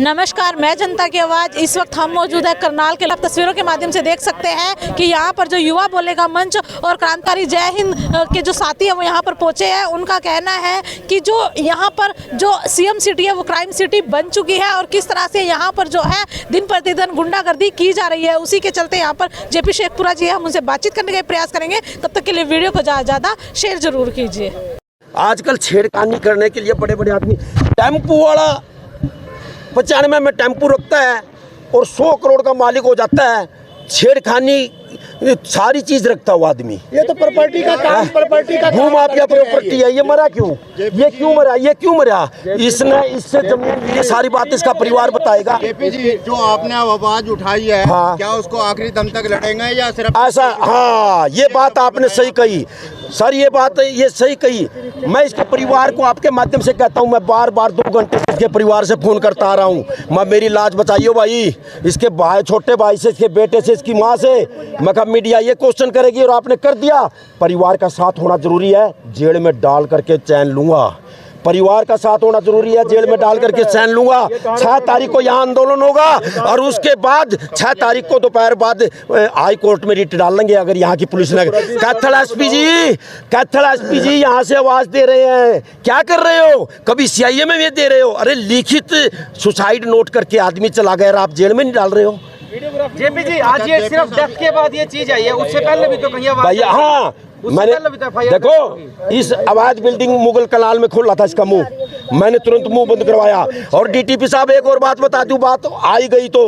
नमस्कार, मैं जनता की आवाज़। इस वक्त हम मौजूद है करनाल के। आप तस्वीरों के माध्यम से देख सकते हैं कि यहाँ पर जो युवा बोलेगा मंच और क्रांतिकारी जय हिंद के जो साथी हैं वो यहाँ पर पहुँचे हैं। उनका कहना है कि जो यहाँ पर जो सीएम सिटी है वो क्राइम सिटी बन चुकी है और किस तरह से यहाँ पर जो है दिन प्रतिदिन गुंडागर्दी की जा रही है। उसी के चलते यहाँ पर जेपी शेखपुरा जी है, हम उनसे बातचीत करने का प्रयास करेंगे। तब तक के लिए वीडियो को ज़्यादा शेयर जरूर कीजिए। आजकल छेड़खानी करने के लिए बड़े बड़े आदमी, टेम्पू वाला 95 में टेम्पू रखता है और 100 करोड़ का मालिक हो जाता है। छेड़खानी सारी चीज रखता हुआ आदमी, ये तो प्रॉपर्टी का काम, प्रॉपर्टी का भू माफिया प्रॉपर्टी है। ये मरा क्यों? ये क्यों मरा? इसने इससे जमीन, ये सारी बात इसका परिवार बताएगा। जेपी जी, जो आपने आवाज उठाई है, हाँ। क्या उसको आखिरी दम तक लड़ेंगे या सिर्फ ऐसा? हाँ, ये बात आपने सही कही सर, ये सही कही। मैं इसके परिवार को आपके माध्यम से कहता हूँ, मैं बार 2 घंटे से इसके परिवार से फोन करता आ रहा हूँ। मैं मेरी लाज बचाइयो भाई, इसके भाई, छोटे भाई से, इसके बेटे से, इसकी माँ से। मैं कहा मीडिया ये क्वेश्चन करेगी और आपने कर दिया। परिवार का साथ होना जरूरी है, जेल में डाल करके चैन लूंगा। परिवार का साथ होना जरूरी है, जेल में डाल करके चैन लूंगा। 6 तारीख को यहाँ आंदोलन होगा और उसके बाद 6 तारीख को दोपहर बाद हाई कोर्ट में रिट डाल लेंगे अगर यहाँ की पुलिस ने। कैथल एसपी जी यहाँ से आवाज दे रहे हैं, क्या कर रहे हो? कभी सीआईए में भी दे रहे हो? अरे लिखित सुसाइड नोट करके आदमी चला गया, आप जेल में नहीं डाल रहे हो? जेपी जी, आज ये सिर्फ डेथ के बाद ये चीज आई है, उससे पहले भी तो कहीं भैया, हाँ मैंने देखो, इस अवैध बिल्डिंग मुगल कलाल में खोला था इसका मुंह, मैंने तुरंत मुंह बंद करवाया। और डीटीपी साहब एक और बात बता दूं, बात आई गई तो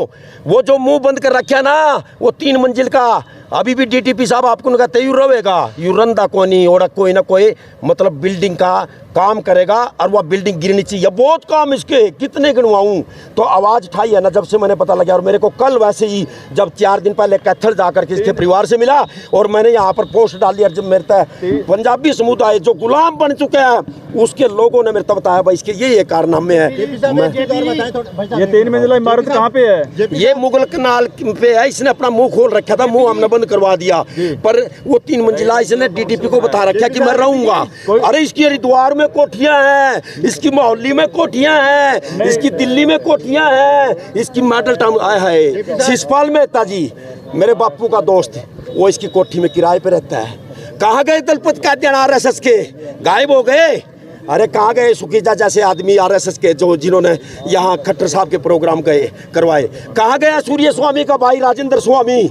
वो जो मुंह बंद कर रखा ना, वो 3 मंजिल का, अभी भी डीटीपी साहब आपको कहते यू रहेगा, यू रंदा कोनी और कोई ना कोई मतलब बिल्डिंग का काम करेगा और वह बिल्डिंग गिरनी चाहिए। बहुत काम इसके, कितने गिनवाऊं। तो आवाज़ उठाई है ना जब से मैंने पता लगा। और मेरे को कल वैसे ही जब 4 दिन पहले कैथल जाकर के इसके परिवार से मिला और मैंने यहाँ पर पोस्ट डाल दिया। जब मेरे तक पंजाबी समुदाय जो गुलाम बन चुके हैं उसके लोगों ने मेरे को बताया भाई इसके ये कारनामे हैं। ये 3 मंजिला इमारत कहाँ पे है? ये मुगल कनाल पे है। इसने अपना मुंह खोल रखा था, मुंह हमने बंद करवा दिया, पर वो 3 मंजिला इसने डीटीपी को बता रखा कि मैं रहूंगा। अरे इसकी हरिद्वार में कोठियां हैं, इसकी मोहाली में कोठियां हैं, इसकी दिल्ली में कोठियां हैं, इसकी मॉडल टाउन आया है। शिशपाल मेहता जी मेरे बापू का दोस्त, वो इसकी कोठी में किराए पे रहता है। कहाँ गए दलपत कादियान RSS के? गायब हो गए। अरे कहाँ गए सुकीजा जैसे आदमी RSS के जो जिन्होंने यहाँ खट्टर साहब के प्रोग्राम गए करवाए? कहाँ गया सूर्य स्वामी का भाई राजेंद्र स्वामी?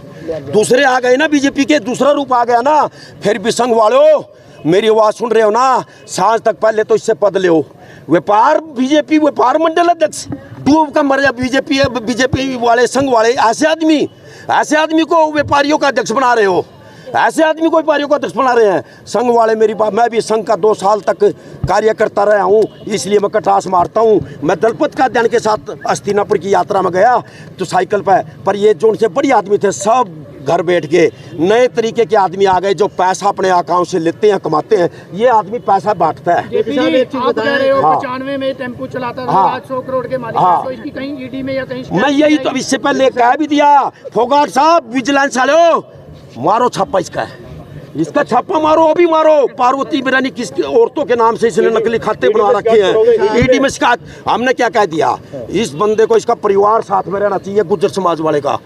दूसरे आ गए ना, बीजेपी के दूसरा रूप आ गया ना। फिर भी संघ वालों, मेरी आवाज़ सुन रहे हो ना, सांझ तक पहले तो इससे पद ले। व्यापार बीजेपी व्यापार मंडल अध्यक्ष डूब का मर जा। बीजेपी वाले, संघ वाले, ऐसे आदमी को व्यापारियों का अध्यक्ष बना रहे हो, ऐसे आदमी को व्यापारियों का अध्यक्ष बना रहे हैं। संघ वाले, मेरी बात, मैं भी संघ का 2 साल तक कार्य करता रहा हूँ, इसलिए मैं कटास मारता हूँ। मैं दलपत कादियान के साथ हस्तिनापुर की यात्रा में गया तो साइकिल पर ये जो उनसे बड़ी आदमी थे सब घर बैठ के नए तरीके के आदमी आ गए जो पैसा अपने अकाउंट से लेते हैं, कमाते हैं। ये आदमी पैसा बांटता है। आप कह रहे हो 95 में टेम्पो चलाता था, आज 100 करोड़ के मालिक हैं, तो इसकी कहीं ईडी में या कहीं मैं यही तो इससे पहले कह भी दिया, फोगाट साहब विजिलेंस वाले मारो छापा इसका छापा मारो, अभी मारो। पार्वती बिरानी किस औरतों के नाम से इसने नकली खाते बना रखे हैं, ईडी में शिकायत। हमने क्या कह दिया, इस बंदे को, इसका परिवार साथ में रहना चाहिए, गुज्जर समाज वाले का।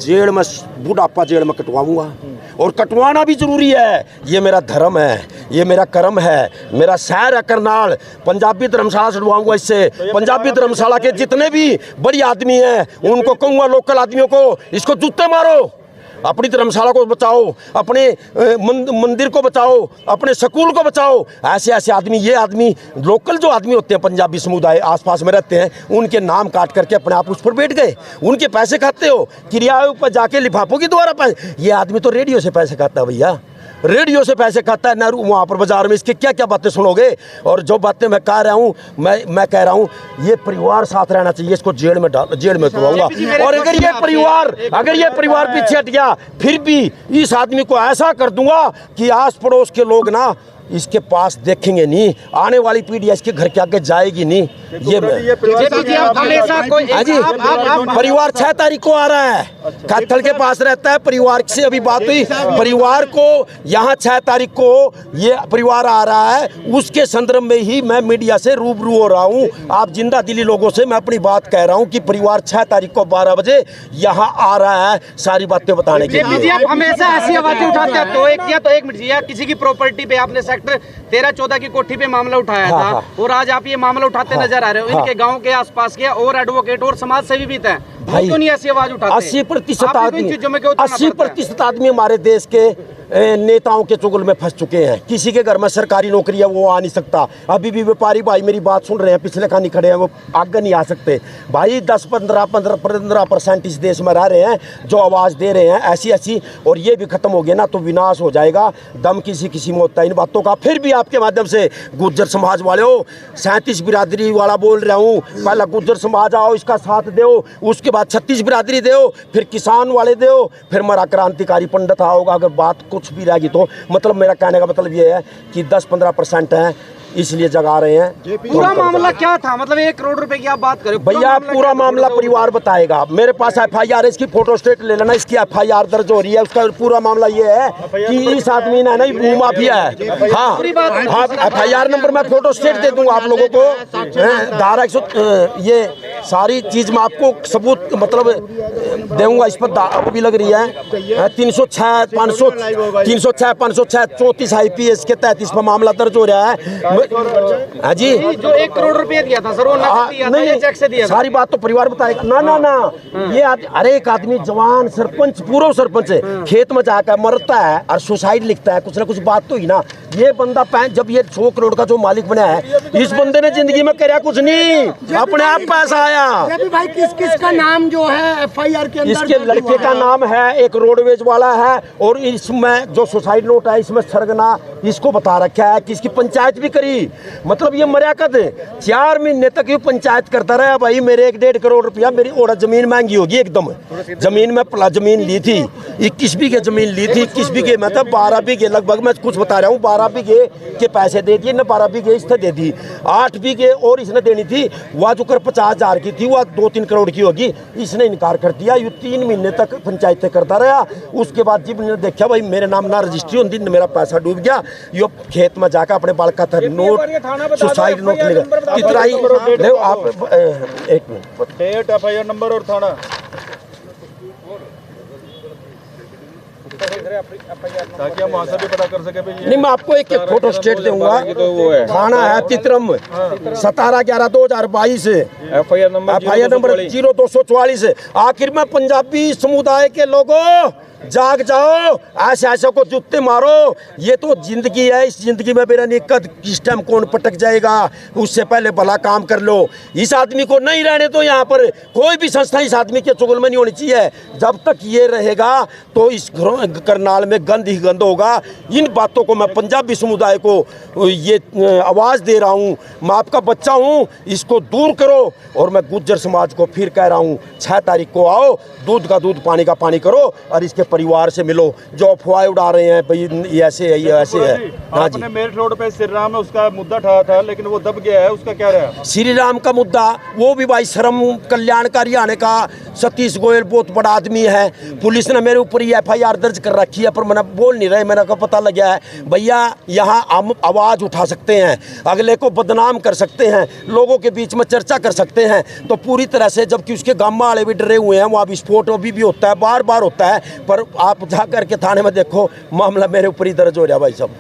जेल में, बुढ़ापा जेल में कटवाऊंगा और कटवाना भी जरूरी है। ये मेरा धर्म है, ये मेरा कर्म है, मेरा शहर है करनाल। पंजाबी धर्मशाला छुड़वाऊंगा इससे। पंजाबी धर्मशाला के जितने भी बड़ी आदमी हैं उनको कहूँगा, लोकल आदमियों को, इसको जूते मारो। अपनी धर्मशाला को बचाओ, अपने मंदिर को बचाओ, अपने स्कूल को बचाओ। ऐसे आदमी, ये आदमी लोकल जो आदमी होते हैं पंजाबी समुदाय आसपास में रहते हैं, उनके नाम काट करके अपने आप उस पर बैठ गए, उनके पैसे खाते हो। किराए पर जाके लिफाफों की द्वारा पैसे। ये आदमी तो रेडियो से पैसे खाता है भैया, रेडियो से पैसे खाता है। नेहरू वहाँ पर बाजार में इसके क्या क्या बातें सुनोगे? और जो बातें मैं कह रहा हूँ, मैं कह रहा हूँ ये परिवार साथ रहना चाहिए। इसको जेल में करवाऊंगा। और अगर ये परिवार पीछे हट गया, फिर भी इस आदमी को ऐसा कर दूंगा कि आस पड़ोस के लोग ना इसके पास देखेंगे नहीं, आने वाली पीढ़ी इसके घर के आगे जाएगी नहीं। ये जेपी जी आप हमेशा कोई हाँ जी, परिवार 6 तारीख को आ रहा है, कैथल के पास रहता है। परिवार से अभी बात हुई, परिवार को यहाँ 6 तारीख को ये परिवार आ रहा है, उसके संदर्भ में ही मैं मीडिया से रूबरू हो रहा हूँ। आप जिंदा दिली लोगों से मैं अपनी बात कह रहा हूँ कि परिवार 6 तारीख को 12 बजे यहाँ आ रहा है सारी बातें बताने के जेपी जी लिए। आप हमेशा ऐसी आवाजें उठाते हैं, तो एक मिनट जी, किसी की प्रॉपर्टी पे आपने सेक्टर 13-14 की कोठी पे मामला उठाया था और आज आप ये मामला उठाते नजर आ रहे हो। इनके गांव के आसपास के और एडवोकेट और समाज सेवी भी थे, भाई क्यों नहीं ऐसी आवाज उठाते? 80% आदमी हमारे देश के नेताओं के चुगल में फंस चुके हैं। किसी के घर में सरकारी नौकरी है वो आ नहीं सकता। अभी भी व्यापारी भाई मेरी बात सुन रहे हैं, पिछले खानी खड़े हैं, वो आगे नहीं आ सकते। भाई 10-15% इस देश में रह रहे हैं जो आवाज़ दे रहे हैं ऐसी, और ये भी खत्म हो गया ना तो विनाश हो जाएगा। दम किसी में होता है इन बातों का। फिर भी आपके माध्यम से गुज्जर समाज वाले हो, 37 बिरादरी वाला बोल रहा हूँ, पहला गुज्जर समाज आओ, इसका साथ दो, उसके बाद 36 बिरादरी दो, फिर किसान वाले दो, फिर मेरा क्रांतिकारी पंडित आओगा। अगर बात कुछ भी रहेगी तो मतलब मेरा कहने का मतलब ये है कि 10-15% हैं इसलिए जगा रहे हैं। पूरा मामला क्या था? मतलब 1 करोड़ रुपए की आप बात करें, भैया पूरा मामला परिवार बताएगा। मेरे पास FIR इसकी फोटो स्टेट ले लेना, इसकी FIR दर्ज हो रही है। उसका पूरा मामला ये है कि इस आदमी ने ना भूमाफिया है। हाँ FIR नंबर मैं फोटो स्टेट दे दूंगा आप लोगों को। धारा 100 ये सारी चीज मैं आपको सबूत मतलब दूंगा। इस पर दावा भी लग रही है 306 506 34 IPS के तहत इस पर मामला दर्ज हो रहा है। हाँ जी, जो 1 करोड़ रुपए दिया था सर, वो नकद दिया था या चेक से दिया था? सारी बात तो परिवार बताएगा ना। ये अरे एक आदमी जवान सरपंच, पूर्व सरपंच है, खेत में जाकर मरता है और सुसाइड लिखता है, कुछ ना कुछ बात तो ही ना। ये बंदा जब ये 100 करोड़ का जो मालिक बना है, इस बंदे ने जिंदगी में कराया कुछ नहीं, अपने आप पैसा आया। भाई किस का नाम जो है FIR के अंदर? इसके लड़के का नाम है, एक रोडवेज वाला है, और इसमें जो सुसाइड नोट है इसमें सरगना इसको बता रखा है कि इसकी पंचायत भी करी। मतलब ये मर्या कद 4 महीने तक ये पंचायत करता रहा। भाई मेरे 1-1.5 करोड़ रुपया, मेरी और जमीन महंगी होगी एकदम। जमीन में जमीन ली थी 21 बीघे जमीन ली थी, 21 बीघे में था 12 बीघे लगभग, मैं कुछ बता रहा हूँ, 12 बीघे के पैसे दे दिए ना, 12 बीघे इसने दे दी, 8 बीघे और इसने देनी थी, वह जो कर 50,000 की थी वह 2-3 करोड़ की होगी, इसने इनकार कर दिया। ये 3 महीने तक पंचायतें करता रहा। उसके बाद जब मैंने देखा भाई मेरे नाम ना रजिस्ट्री होती, मेरा पैसा डूब गया, यो खेत में जाकर अपने बाल का नोट सुसाइड नोट लेगा कितना ही ले आप। एक मिनट, डेट FIR नंबर और थाना ताकि हम वहाँ से भी पता कर सके। नहीं मैं आपको एक फोटो स्टेट दूंगा। थाना है तितरम 17/11/2022 FIR नंबर 0244। आखिर में पंजाबी समुदाय के लोगों जाग जाओ, ऐसे को जूते मारो। ये तो जिंदगी है, इस जिंदगी में मेरा निकट किस टाइम कौन पटक जाएगा, उससे पहले भला काम कर लो। इस आदमी को नहीं रहने दो यहाँ पर, कोई भी संस्था इस आदमी के चुगल में नहीं होनी चाहिए। जब तक ये रहेगा तो इस करनाल में गंद ही गंद होगा। इन बातों को मैं पंजाबी समुदाय को ये आवाज़ दे रहा हूँ, मैं आपका बच्चा हूँ, इसको दूर करो। और मैं गुज्जर समाज को फिर कह रहा हूँ 6 तारीख को आओ, दूध का दूध पानी का पानी करो और इसके परिवार से मिलो। जो अफवाह उड़ा रहे हैं भाई ये ऐसे है ये ऐसे है। हाँ जी, मेरठ रोड पे श्री राम है, उसका मुद्दा ठा था लेकिन वो दब गया है, उसका क्या रहा? श्री राम का मुद्दा वो भी भाई श्रम कल्याणकारी आने का सतीश गोयल बहुत बड़ा आदमी है। पुलिस ने मेरे ऊपर ही FIR दर्ज कर रखी है, पर मैंने बोल नहीं रहे, मेरे को पता लग गया है। भैया यहाँ हम आवाज़ उठा सकते हैं, अगले को बदनाम कर सकते हैं, लोगों के बीच में चर्चा कर सकते हैं, तो पूरी तरह से, जबकि उसके गाँव वाले भी डरे हुए हैं, वहाँ विस्फोट अभी भी होता है, बार बार होता है। पर आप जा करके थाने में देखो, मामला मेरे ऊपर ही दर्ज हो रहा है भाई साहब।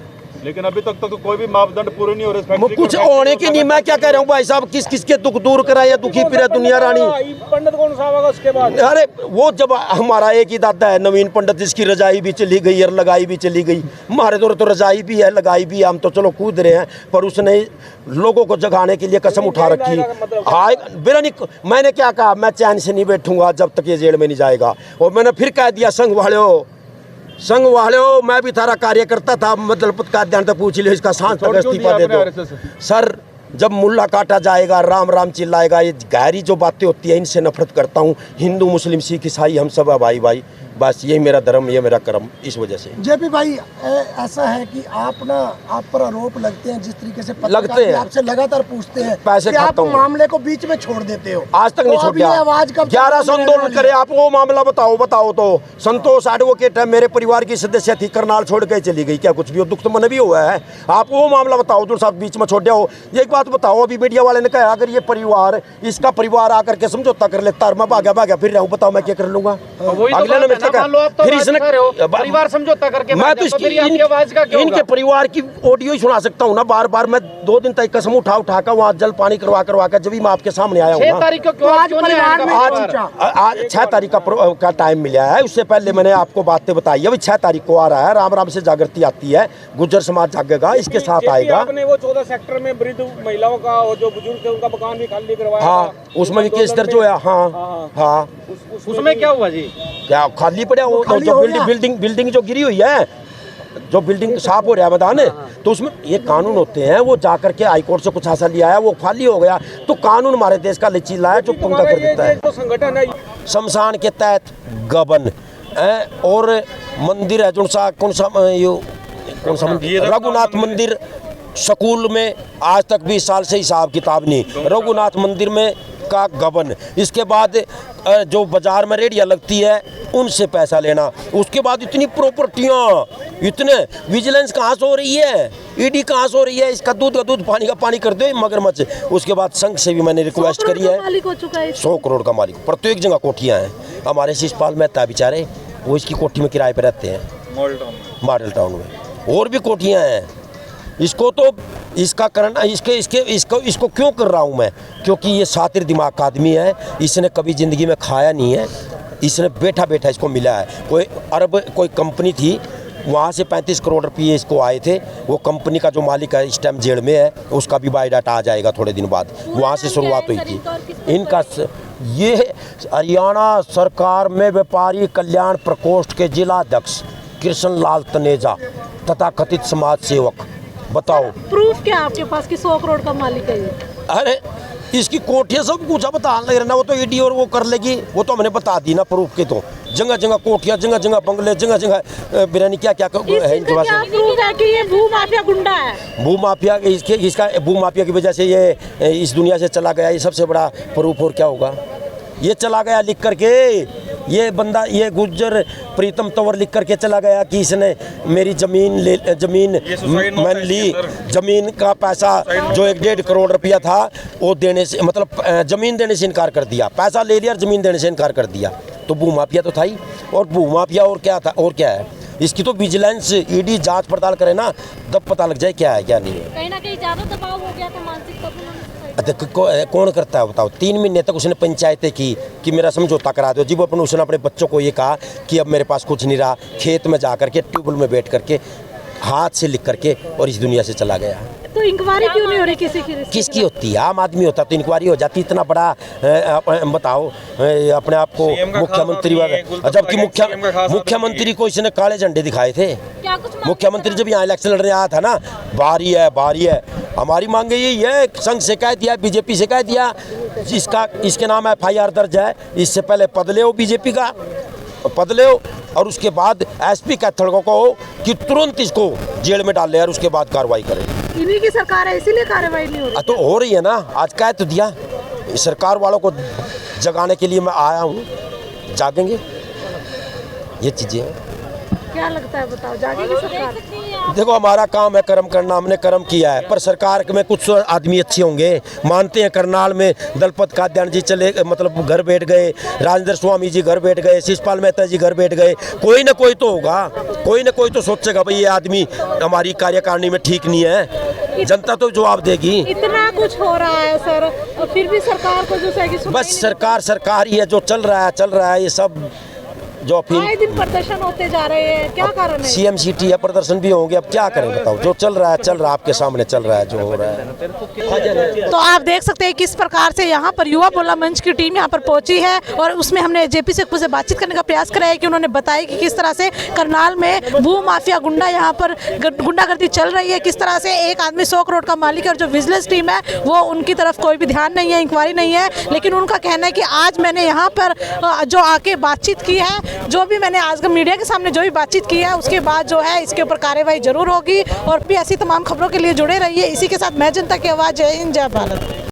लेकिन अभी तक तो कोई भी मापदंड पूरे नहीं हो रहे। कुछ होने की नहीं, मैं क्या कह रहा हूँ भाई साहब, किस किस के दुख दूर कराए या दुखी फिर दुनिया रानी। पंडित कौन सा होगा उसके बाद? अरे वो जब हमारा एक ही दादा है नवीन पंडित, जिसकी रजाई भी चली गई और लगाई भी चली गई। हमारे दौर तो रजाई भी है लगाई भी है, हम तो चलो कूद रहे हैं, पर उसने लोगों को जगाने के लिए कसम उठा रखी। हाँ बेरा नहीं, मैंने क्या कहा, मैं चैन से नहीं बैठूंगा जब तक ये जेल में नहीं जाएगा। और मैंने फिर कह दिया संघ वाले मैं भी थारा कार्यकर्ता था, मतलब का ध्यान तक पूछ लियो, इसका सांस तक इस्तीफा दे दो। सर जब मुल्ला काटा जाएगा, राम राम चिल्लाएगा, ये गहरी जो बातें होती है इनसे नफरत करता हूँ। हिंदू मुस्लिम सिख ईसाई हम सब है भाई भाई, बस यही मेरा धर्म, ये मेरा कर्म, इस वजह से। जेपी भाई ऐसा है कि आप पर आरोप लगते हैं, जिस तरीके से लगते हैं, आपसे लगातार पूछते हैं पैसे कि आप खाता हूं। मामले को बीच में छोड़ देते हो। आज तक नहीं तो अब छोड़ा। ये आवाज कब 1100 आंदोलन करे, आप वो मामला बताओ तो संतोष एडवोकेट है, मेरे परिवार की सदस्य थी, करनाल छोड़ के चली गई, क्या कुछ भी हो, दुख तो मन भी हुआ है। आप वो मामला बताओ जो साहब बीच में छोड़ हो। एक बात बताओ, अभी मीडिया वाले ने कहा अगर ये परिवार, इसका परिवार आकर के समझौता कर लेता और मैं भागा फिर रहा हूँ, बताओ मैं क्या कर लूंगा? अगले ने फिर इसने परिवार समझौता करके मैं तो इनके परिवार की ऑडियो ही सुना सकता हूँ ना बार। मैं 2 दिन तक कसम उठा कर वहाँ जल पानी करवा कर जब भी मैं आपके सामने आया हूँ। 6 तारीख को आज 6 तारीख का टाइम मिला है, उससे पहले मैंने आपको बातें बताई। अभी 6 तारीख को आ रहा है, राम से जागृति आती है, गुज्जर समाज जागेगा, इसके साथ आएगा। आपने वो 14 सेक्टर में वृद्ध महिलाओं का और जो बुजुर्ग थे उनका मकान भी खाली करवाया। हाँ, उसमें भी केस दर्ज हुआ। हाँ, उसमें क्या हुआ जी? क्या खाली पड़ा? वो जो बिल्डिंग जो गिरी हुई है, जो बिल्डिंग साफ हो रहा है मैदान, तो उसमें ये कानून होते हैं, वो जाकर के हाई कोर्ट से कुछ ऐसा लिया है, वो खाली हो गया, तो कानून हमारे देश का लचीला है जो पंगा कर देता है। तो संगठन है शमशान के तहत गबन और मंदिर है, कौन सा मंदिर, रघुनाथ मंदिर स्कूल में आज तक 20 साल से हिसाब किताब नहीं, रघुनाथ मंदिर में का गबन। इसके बाद जो बाजार में रेडिया लगती है उनसे पैसा लेना, उसके बाद इतनी प्रॉपर्टियाँ, इतने विजिलेंस कहाँ से हो रही है, ईडी कहाँ से हो रही है, इसका दूध का दूध पानी का पानी कर दो मगरमच्छ। उसके बाद संघ से भी मैंने रिक्वेस्ट करी है, 100 करोड़ का मालिक, प्रत्येक जगह कोठियाँ हैं। हमारे शिषपाल मेहता बेचारे, वो इसकी कोठी में किराए पर रहते हैं मॉडल टाउन में, और भी कोठियाँ हैं। इसको तो इसका करना, इसको क्यों कर रहा हूँ मैं? क्योंकि ये सातिर दिमाग का आदमी है, इसने कभी ज़िंदगी में खाया नहीं है, इसने बैठा इसको मिला है। कोई कंपनी थी, वहाँ से 35 करोड़ रुपये इसको आए थे। वो कंपनी का जो मालिक है इस टाइम जेल में है, उसका भी बायोडाटा आ जाएगा थोड़े दिन बाद। वहाँ से शुरुआत हुई थी इनका। ये हरियाणा सरकार में व्यापारी कल्याण प्रकोष्ठ के जिलाध्यक्ष कृष्ण लाल तनेजा तथा कथित समाज सेवक। बताओ प्रूफ क्या आपके पास कि 100 करोड़ का मालिक है ये? अरे इसकी कोठियाँ सब कुछ बता लग रहा, वो तो ईडी और वो कर लेगी, वो तो हमने बता दी ना प्रूफ के। तो जगह कोठियाँ, जगह बंगले, जगह बिरयानी, क्या क्या है इनके पास। प्रूफ है कि ये भू माफिया गुंडा है। भू माफिया इसका भू माफिया की वजह से ये इस दुनिया से चला गया, ये सबसे बड़ा प्रूफ। और क्या होगा? ये चला गया लिख करके, ये बंदा, ये गुज्जर प्रीतम तंवर लिख करके चला गया कि इसने मेरी जमीन मैंने ली, जमीन का पैसा जो 1.5 करोड़ रुपया था वो देने से, मतलब जमीन देने से इनकार कर दिया, पैसा ले लिया और जमीन देने से इनकार कर दिया। तो भूमाफिया तो था ही, और भूमाफिया और क्या था, और क्या है? इसकी तो विजिलेंस ईडी जांच पड़ताल करे ना, तब पता लग जाए क्या है क्या नहीं है। कहीं ना कहीं ज्यादा दबाव हो गया था मानसिक तब उन्होंने। कौन करता है बताओ? 3 महीने तक उसने पंचायतें की कि मेरा समझौता करा दो जी। वो उसने अपने बच्चों को ये कहा कि अब मेरे पास कुछ नहीं रहा, खेत में जा करके ट्यूबवेल में बैठ करके हाथ से लिख करके और इस दुनिया से चला गया। तो इंक्वायरी क्यों नहीं हो रही किसकी होती है? आम आदमी होता तो इंक्वायरी हो जाती। इतना बड़ा बताओ अपने आप को मुख्यमंत्री, जबकि मुख्यमंत्री को इसने काले झंडे दिखाए थे। मुख्यमंत्री जब यहाँ इलेक्शन लड़ने आया था ना, बारी है। हमारी मांगे यही है, संघ से कह दिया, बीजेपी से कह दिया, इसके नाम FIR दर्ज है, इससे पहले पद ले बीजेपी का पद ले, और उसके बाद SP कैथल को कहो कि तुरंत इसको जेल में डाल ले और उसके बाद कार्रवाई करें। इन्हीं की सरकार है इसीलिए कार्रवाई नहीं हो रही। तो हो रही है ना, आज कह तो दिया। सरकार वालों को जगाने के लिए मैं आया हूँ, जागेंगे ये चीज़ें। क्या लगता है बताओ, जागेगी सरकार? देखो हमारा काम है कर्म करना, हमने कर्म किया है, पर सरकार में कुछ आदमी अच्छे होंगे, मानते हैं। करनाल में दलपत काद्यान जी चले, मतलब घर बैठ गए, राजेंद्र स्वामी जी घर बैठ गए, शिषपाल मेहता जी घर बैठ गए। कोई ना कोई तो होगा, कोई ना कोई तो सोचेगा भाई ये आदमी हमारी कार्यकारिणी में ठीक नहीं है, जनता तो जवाब देगी। इतना कुछ हो रहा है सर, और फिर भी सरकार को जो है बस सरकार ही है, जो चल रहा है ये सब। जो आए दिन प्रदर्शन होते जा रहे हैं, क्या कारण है? CMCT है, प्रदर्शन भी होंगे, अब क्या करें बताओ? जो चल रहा है आपके सामने चल रहा है, जो हो रहा है। तो आप देख सकते हैं किस प्रकार से यहाँ पर युवा बोला मंच की टीम यहाँ पर पहुंची है, और उसमें हमने JP से बातचीत करने का प्रयास करा है कि उन्होंने बताया कि किस तरह से करनाल में भू माफिया गुंडा यहाँ पर गुंडागर्दी चल रही है, किस तरह से एक आदमी 100 करोड़ का मालिक है, और जो विजिलेंस टीम है वो उनकी तरफ कोई भी ध्यान नहीं है, इंक्वायरी नहीं है। लेकिन उनका कहना है कि आज मैंने यहाँ पर जो आके बातचीत की है जो भी मैंने आज मीडिया के सामने जो भी बातचीत की है उसके बाद जो है इसके ऊपर कार्रवाई जरूर होगी। और भी ऐसी तमाम खबरों के लिए जुड़े रहिए। इसी के साथ मैं जनता की आवाज़, जय हिंद, जय भारत।